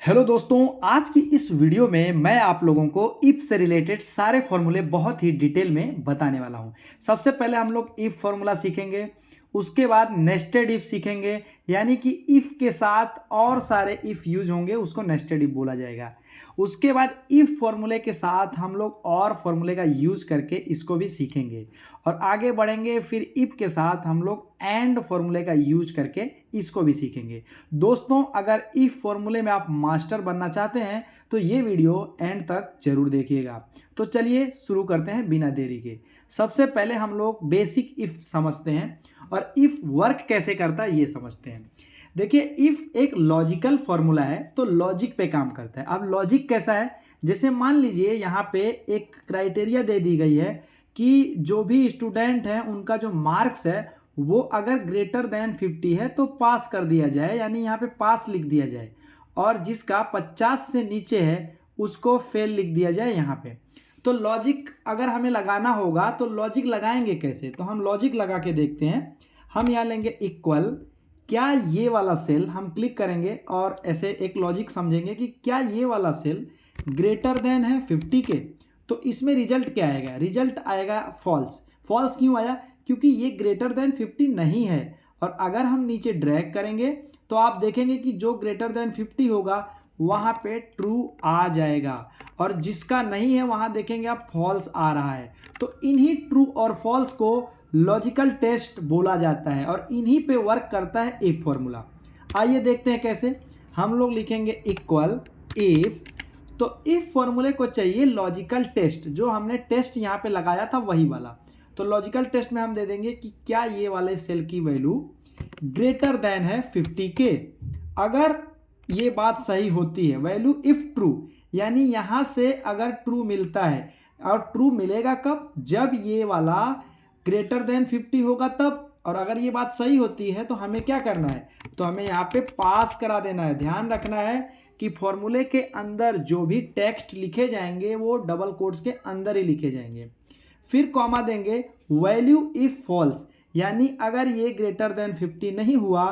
Hello दोस्तों, आज की इस वीडियो में मैं आप लोगों को इफ से रिलेटेड सारे फॉर्मूले बहुत ही डिटेल में बताने वाला हूं। सबसे पहले हम लोग इफ फॉर्मूला सीखेंगे, उसके बाद नेस्टेड इफ सीखेंगे, यानी कि इफ के साथ और सारे इफ यूज होंगे उसको नेस्टेड इफ बोला जाएगा। उसके बाद इफ फॉर्मूले के साथ हम लोग और फॉर्मूले का यूज करके इसको भी सीखेंगे और आगे बढ़ेंगे। फिर इफ के साथ हम लोग एंड फॉर्मूले का यूज करके इसको भी सीखेंगे। दोस्तों, अगर इफ फॉर्मूले में आप मास्टर बनना चाहते हैं तो ये वीडियो एंड तक जरूर देखिएगा। तो चलिए शुरू करते हैं बिना देरी के। सबसे पहले हम लोग बेसिक इफ समझते हैं और इफ वर्क कैसे करता है ये समझते हैं। देखिए, इफ एक लॉजिकल फॉर्मूला है तो लॉजिक पे काम करता है। अब लॉजिक कैसा है, जैसे मान लीजिए यहाँ पे एक क्राइटेरिया दे दी गई है कि जो भी स्टूडेंट हैं उनका जो मार्क्स है वो अगर ग्रेटर देन 50 है तो पास कर दिया जाए, यानी यहाँ पे पास लिख दिया जाए, और जिसका 50 से नीचे है उसको फेल लिख दिया जाए यहाँ पे। तो लॉजिक अगर हमें लगाना होगा तो लॉजिक लगाएंगे कैसे, तो हम लॉजिक लगा के देखते हैं। हम यहाँ लेंगे इक्वल, क्या ये वाला सेल हम क्लिक करेंगे और ऐसे एक लॉजिक समझेंगे कि क्या ये वाला सेल ग्रेटर देन है 50 के, तो इसमें रिजल्ट क्या आएगा, रिजल्ट आएगा फॉल्स। फॉल्स क्यों आया, क्योंकि ये ग्रेटर देन 50 नहीं है। और अगर हम नीचे ड्रैग करेंगे तो आप देखेंगे कि जो ग्रेटर देन 50 होगा वहाँ पे ट्रू आ जाएगा और जिसका नहीं है वहाँ देखेंगे आप फॉल्स आ रहा है। तो इन्हीं ट्रू और फॉल्स को लॉजिकल टेस्ट बोला जाता है और इन्हीं पे वर्क करता है इफ फॉर्मूला। आइए देखते हैं कैसे। हम लोग लिखेंगे इक्वल इफ, तो इफ फॉर्मूले को चाहिए लॉजिकल टेस्ट, जो हमने टेस्ट यहाँ पे लगाया था वही वाला। तो लॉजिकल टेस्ट में हम दे देंगे कि क्या ये वाले सेल की वैल्यू ग्रेटर देन है 50 के। अगर ये बात सही होती है, वैल्यू इफ ट्रू, यानी यहाँ से अगर ट्रू मिलता है, और ट्रू मिलेगा कब, जब ये वाला ग्रेटर देन 50 होगा तब। और अगर ये बात सही होती है तो हमें क्या करना है, तो हमें यहाँ पे पास करा देना है। ध्यान रखना है कि फॉर्मूले के अंदर जो भी टेक्स्ट लिखे जाएंगे वो डबल कोट्स के अंदर ही लिखे जाएंगे। फिर कॉमा देंगे वैल्यू इफ फॉल्स, यानी अगर ये ग्रेटर देन 50 नहीं हुआ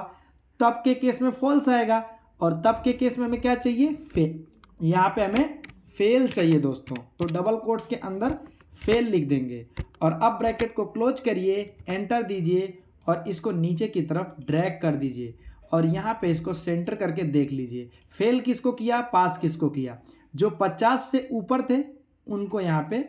तब के केस में फॉल्स आएगा, और तब के केस में हमें क्या चाहिए, फेल। यहाँ पे हमें फेल चाहिए दोस्तों, तो डबल कोट्स के अंदर फेल लिख देंगे और अब ब्रैकेट को क्लोज करिए, एंटर दीजिए और इसको नीचे की तरफ ड्रैग कर दीजिए और यहाँ पे इसको सेंटर करके देख लीजिए। फेल किसको किया, पास किसको किया। जो 50 से ऊपर थे उनको यहाँ पे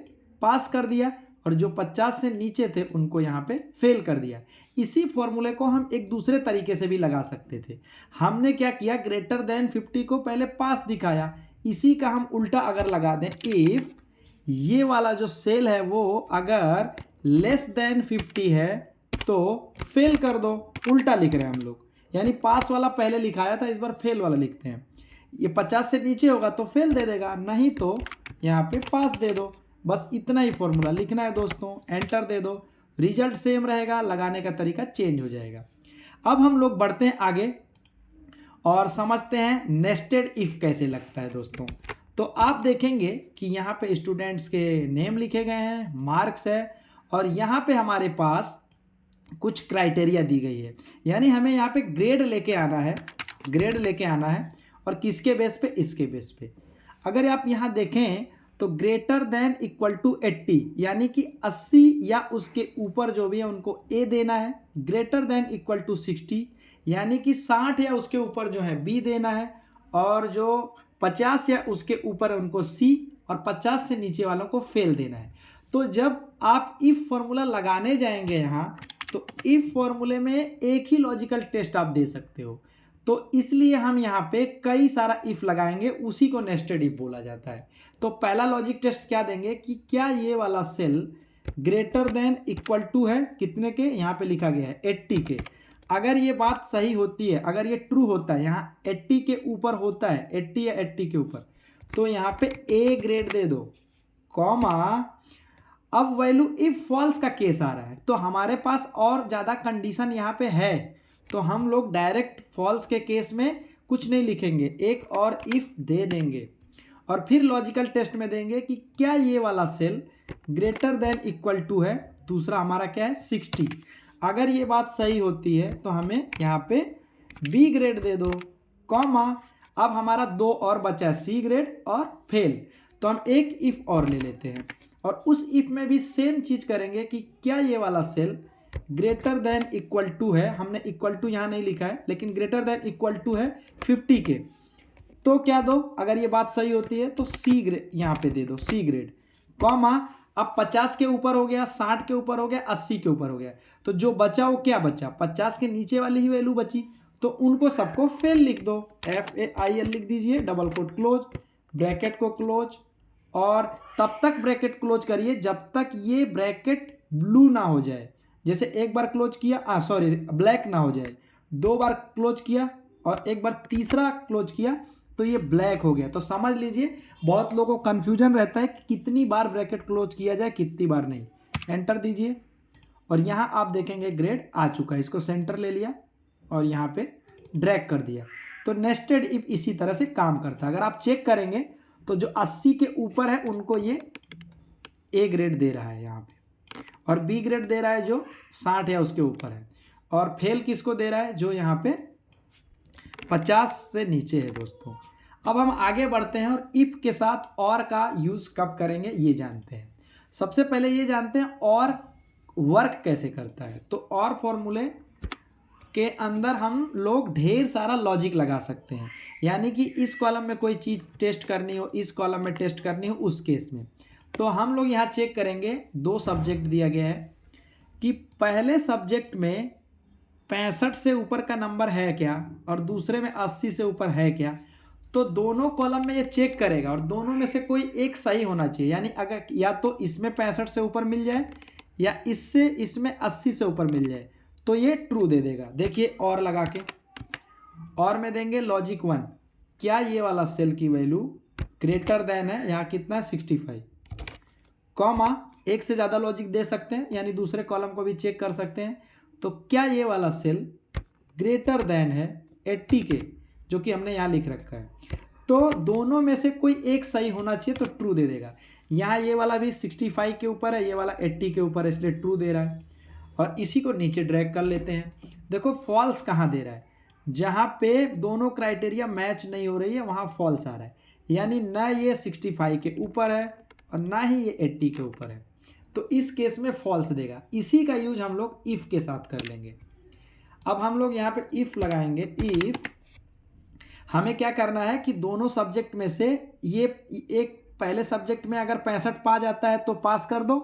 पास कर दिया और जो 50 से नीचे थे उनको यहाँ पे फेल कर दिया। इसी फॉर्मूले को हम एक दूसरे तरीके से भी लगा सकते थे। हमने क्या किया, ग्रेटर देन 50 को पहले पास दिखाया, इसी का हम उल्टा अगर लगा दें, इफ ये वाला जो सेल है वो अगर लेस देन 50 है तो फेल कर दो। उल्टा लिख रहे हैं हम लोग, यानी पास वाला पहले लिखाया था, इस बार फेल वाला लिखते हैं। ये 50 से नीचे होगा तो फेल दे देगा, नहीं तो यहाँ पे पास दे दो। बस इतना ही फॉर्मूला लिखना है दोस्तों, एंटर दे दो, रिजल्ट सेम रहेगा, लगाने का तरीका चेंज हो जाएगा। अब हम लोग बढ़ते हैं आगे और समझते हैं नेस्टेड इफ कैसे लगता है दोस्तों। तो आप देखेंगे कि यहाँ पे स्टूडेंट्स के नेम लिखे गए हैं, मार्क्स है, और यहाँ पे हमारे पास कुछ क्राइटेरिया दी गई है, यानी हमें यहाँ पे ग्रेड लेके आना है, ग्रेड लेके आना है। और किसके बेस पे, इसके बेस पे। अगर आप यहाँ देखें तो ग्रेटर देन इक्वल टू 80, यानी कि 80 या उसके ऊपर जो भी है उनको ए देना है। ग्रेटर देन इक्वल टू 60, यानी कि 60 या उसके ऊपर जो है बी देना है, और जो 50 या उसके ऊपर है उनको सी, और 50 से नीचे वालों को फेल देना है। तो जब आप इफ फॉर्मूला लगाने जाएंगे यहाँ, तो इफ फॉर्मूले में एक ही लॉजिकल टेस्ट आप दे सकते हो, तो इसलिए हम यहाँ पे कई सारा इफ लगाएंगे, उसी को नेस्टेड इफ बोला जाता है। तो पहला लॉजिक टेस्ट क्या देंगे कि क्या ये वाला cell greater than equal to है कितने के, यहाँ पे लिखा गया है 80 के। अगर ये बात सही होती है, अगर ये ट्रू होता है, यहाँ 80 के ऊपर होता है, 80 या 80 के ऊपर, तो यहाँ पे ए ग्रेड दे दो, कॉमा। अब वैल्यू इफ फॉल्स का केस आ रहा है तो हमारे पास और ज़्यादा कंडीशन यहाँ पे है, तो हम लोग डायरेक्ट फॉल्स के केस में कुछ नहीं लिखेंगे, एक और इफ दे देंगे और फिर लॉजिकल टेस्ट में देंगे कि क्या ये वाला cell greater than equal to है, दूसरा हमारा क्या है 60। अगर ये बात सही होती है तो हमें यहाँ पे बी ग्रेड दे दो, कॉमा। अब हमारा दो और बचा है, सी ग्रेड और फेल। तो हम एक इफ और ले लेते हैं और उस इफ में भी सेम चीज करेंगे कि क्या ये वाला cell greater than equal to है, हमने इक्वल टू यहाँ नहीं लिखा है लेकिन ग्रेटर देन इक्वल टू है 50 के, तो क्या दो, अगर ये बात सही होती है तो सी ग्रेड यहाँ पे दे दो, सी ग्रेड कॉमा। अब 50 के ऊपर हो गया, 60 के ऊपर हो गया, 80 के ऊपर हो गया, तो जो बचा वो क्या बचा, 50 के नीचे वाली ही वैल्यू बची, तो उनको सबको फेल लिख दो, FAIL लिख दीजिए, डबल कोट क्लोज, ब्रैकेट को क्लोज, और तब तक ब्रैकेट क्लोज करिए जब तक ये ब्रैकेट ब्लू ना हो जाए। जैसे एक बार क्लोज किया, सॉरी ब्लैक ना हो जाए, दो बार क्लोज किया और एक बार तीसरा क्लोज किया तो ये ब्लैक हो गया। तो समझ लीजिए बहुत लोगों को कन्फ्यूजन रहता है कि कितनी बार ब्रैकेट क्लोज किया जाए, कितनी बार नहीं। एंटर दीजिए और यहाँ आप देखेंगे ग्रेड आ चुका है, इसको सेंटर ले लिया और यहाँ पे ड्रैग कर दिया। तो नेस्टेड इफ इसी तरह से काम करता है। अगर आप चेक करेंगे तो जो 80 के ऊपर है उनको ये ए ग्रेड दे रहा है यहाँ पे, और बी ग्रेड दे रहा है जो 60 है उसके ऊपर है, और फेल किसको दे रहा है जो यहाँ पे 50 से नीचे है दोस्तों। अब हम आगे बढ़ते हैं और इफ के साथ और का यूज कब करेंगे ये जानते हैं। सबसे पहले ये जानते हैं और वर्क कैसे करता है। तो और फॉर्मूले के अंदर हम लोग ढेर सारा लॉजिक लगा सकते हैं, यानी कि इस कॉलम में कोई चीज़ टेस्ट करनी हो, इस कॉलम में टेस्ट करनी हो, उस केस में। तो हम लोग यहाँ चेक करेंगे, दो सब्जेक्ट दिया गया है कि पहले सब्जेक्ट में 65 से ऊपर का नंबर है क्या और दूसरे में 80 से ऊपर है क्या। तो दोनों कॉलम में ये चेक करेगा और दोनों में से कोई एक सही होना चाहिए, यानी अगर या तो इसमें 65 से ऊपर मिल जाए या इसमें 80 से ऊपर मिल जाए तो ये ट्रू दे देगा। देखिए और लगा के, और में देंगे लॉजिक 1, क्या ये वाला सेल की वैल्यू ग्रेटर देन है, यहाँ कितना 65, कॉमा एक से ज़्यादा लॉजिक दे सकते हैं यानी दूसरे कॉलम को भी चेक कर सकते हैं। तो क्या ये वाला सेल ग्रेटर देन है 80 के, जो कि हमने यहाँ लिख रखा है। तो दोनों में से कोई एक सही होना चाहिए तो ट्रू दे देगा। यहाँ ये वाला भी 65 के ऊपर है, ये वाला 80 के ऊपर है, इसलिए ट्रू दे रहा है। और इसी को नीचे ड्रैग कर लेते हैं। देखो फॉल्स कहाँ दे रहा है, जहाँ पे दोनों क्राइटेरिया मैच नहीं हो रही है वहाँ फॉल्स आ रहा है, यानी ना ये 65 के ऊपर है और ना ही ये 80 के ऊपर है, तो इस केस में फॉल्स देगा। इसी का यूज हम लोग इफ़ के साथ कर लेंगे। अब हम लोग यहाँ पे इफ़ लगाएंगे, इफ़ हमें क्या करना है कि दोनों सब्जेक्ट में से ये एक पहले सब्जेक्ट में अगर 65 पा जाता है तो पास कर दो,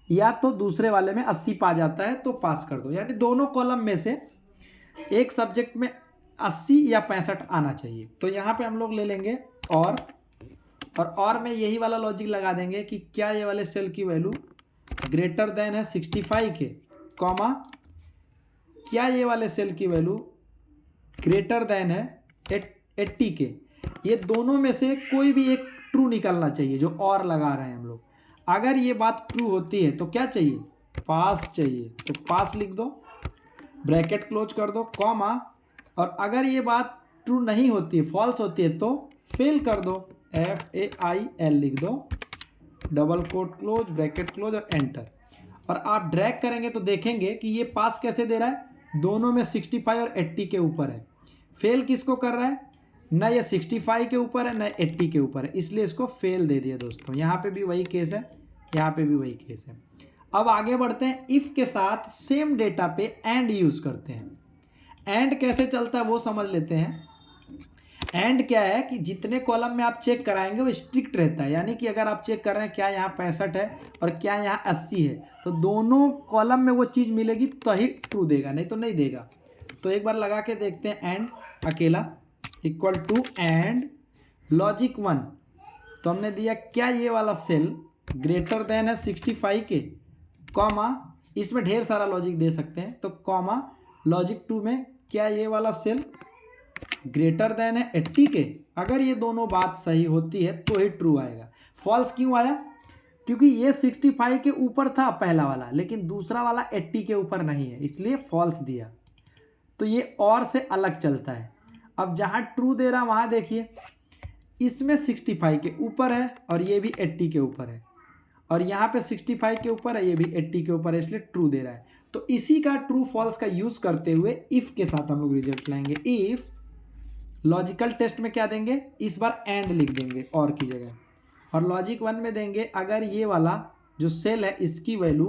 या तो दूसरे वाले में 80 पा जाता है तो पास कर दो, यानी दोनों कॉलम में से एक सब्जेक्ट में 80 या 65 आना चाहिए। तो यहाँ पे हम लोग ले लेंगे और में यही वाला लॉजिक लगा देंगे कि क्या ये वाले सेल की वैल्यू ग्रेटर देन है 65 के, कॉमा क्या ये वाले सेल की वैल्यू ग्रेटर देन है 80 के। ये दोनों में से कोई भी एक ट्रू निकलना चाहिए जो और लगा रहे हैं हम लोग। अगर ये बात ट्रू होती है तो क्या चाहिए, पास चाहिए, तो पास लिख दो, ब्रैकेट क्लोज कर दो, कॉमा, और अगर ये बात ट्रू नहीं होती है, फॉल्स होती है, तो फेल कर दो, FAIL लिख दो, double quote close, bracket close और एंटर। और आप ड्रैग करेंगे तो देखेंगे कि ये पास कैसे दे रहा है, दोनों में 65 और 80 के ऊपर है। फेल किसको कर रहा है, ना ये 65 के ऊपर है ना 80 के ऊपर है, इसलिए इसको फेल दे दिया दोस्तों। यहाँ पे भी वही केस है, यहाँ पे भी वही केस है। अब आगे बढ़ते हैं, इफ़ के साथ सेम डेटा पे एंड यूज़ करते हैं। एंड कैसे चलता है वो समझ लेते हैं। एंड क्या है कि जितने कॉलम में आप चेक कराएंगे वो स्ट्रिक्ट रहता है, यानी कि अगर आप चेक कर रहे हैं क्या यहाँ 65 है और क्या यहाँ 80 है, तो दोनों कॉलम में वो चीज़ मिलेगी तो ही ट्रू देगा, नहीं तो नहीं देगा। तो एक बार लगा के देखते हैं, एंड अकेला इक्वल टू एंड लॉजिक 1, तो हमने दिया क्या ये वाला सेल ग्रेटर देन है 65 के, कॉमा, इसमें ढेर सारा लॉजिक दे सकते हैं, तो कॉमा लॉजिक 2 में क्या ये वाला सेल ग्रेटर देन है 80 के। अगर ये दोनों बात सही होती है तो ही ट्रू आएगा। फॉल्स क्यों आया, क्योंकि ये 65 के ऊपर था पहला वाला, लेकिन दूसरा वाला 80 के ऊपर नहीं है, इसलिए फॉल्स दिया। तो ये और से अलग चलता है। अब जहाँ ट्रू दे रहा वहाँ देखिए, इसमें 65 के ऊपर है और ये भी 80 के ऊपर है, और यहाँ पे 65 के ऊपर है, ये भी 80 के ऊपर है, इसलिए ट्रू दे रहा है। तो इसी का ट्रू फॉल्स का यूज़ करते हुए इफ़ के साथ हम लोग रिजल्ट लाएंगे। इफ़ लॉजिकल टेस्ट में क्या देंगे, इस बार एंड लिख देंगे और की जगह, और लॉजिक 1 में देंगे अगर ये वाला जो सेल है इसकी वैल्यू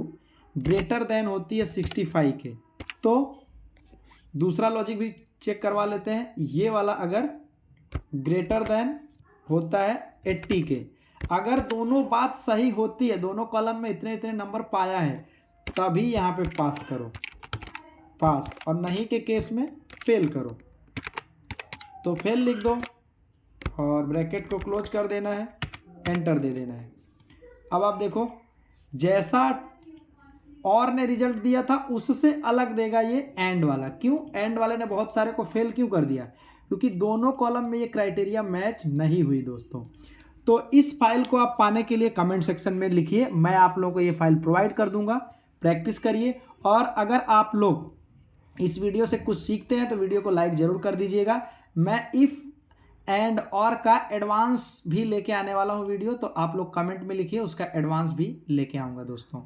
ग्रेटर देन होती है 65 के, तो दूसरा लॉजिक भी चेक करवा लेते हैं, ये वाला अगर ग्रेटर देन होता है 80 के, अगर दोनों बात सही होती है, दोनों कॉलम में इतने इतने नंबर पाया है, तभी यहाँ पे पास करो, पास, और नहीं के केस में फेल करो, तो फेल लिख दो और ब्रैकेट को क्लोज कर देना है, एंटर दे देना है। अब आप देखो जैसा और ने रिजल्ट दिया था उससे अलग देगा ये एंड वाला। क्यों? एंड वाले ने बहुत सारे को फेल क्यों कर दिया? क्योंकि दोनों कॉलम में ये क्राइटेरिया मैच नहीं हुई दोस्तों। तो इस फाइल को आप पाने के लिए कमेंट सेक्शन में लिखिए, मैं आप लोगों को ये फाइल प्रोवाइड कर दूंगा, प्रैक्टिस करिए। और अगर आप लोग इस वीडियो से कुछ सीखते हैं तो वीडियो को लाइक ज़रूर कर दीजिएगा। मैं इफ़ एंड और का एडवांस भी लेके आने वाला हूँ वीडियो, तो आप लोग कमेंट में लिखिए, उसका एडवांस भी लेके आऊँगा दोस्तों।